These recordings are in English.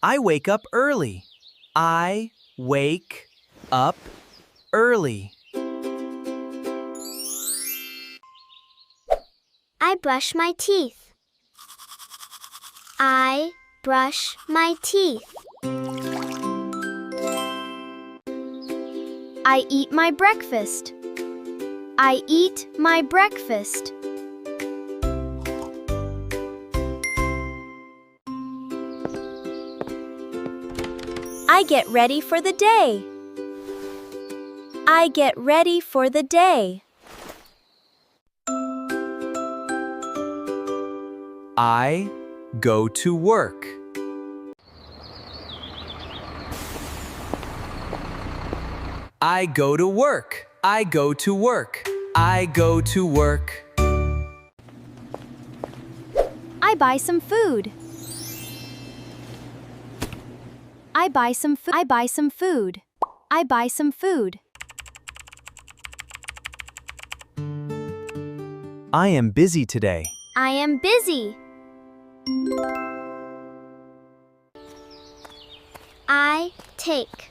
I wake up early. I wake up early. I brush my teeth. I brush my teeth. I eat my breakfast. I eat my breakfast. I get ready for the day. I get ready for the day. I go to work. I go to work. I go to work. I go to work. I buy some food. I buy some food. I buy some food. I buy some food. I am busy today. I am busy. I take.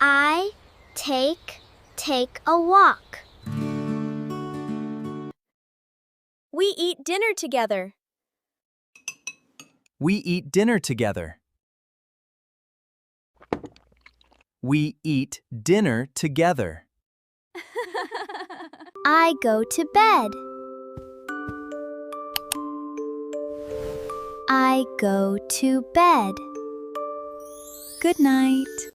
I take a walk. We eat dinner together. We eat dinner together. We eat dinner together. I go to bed. I go to bed. Good night.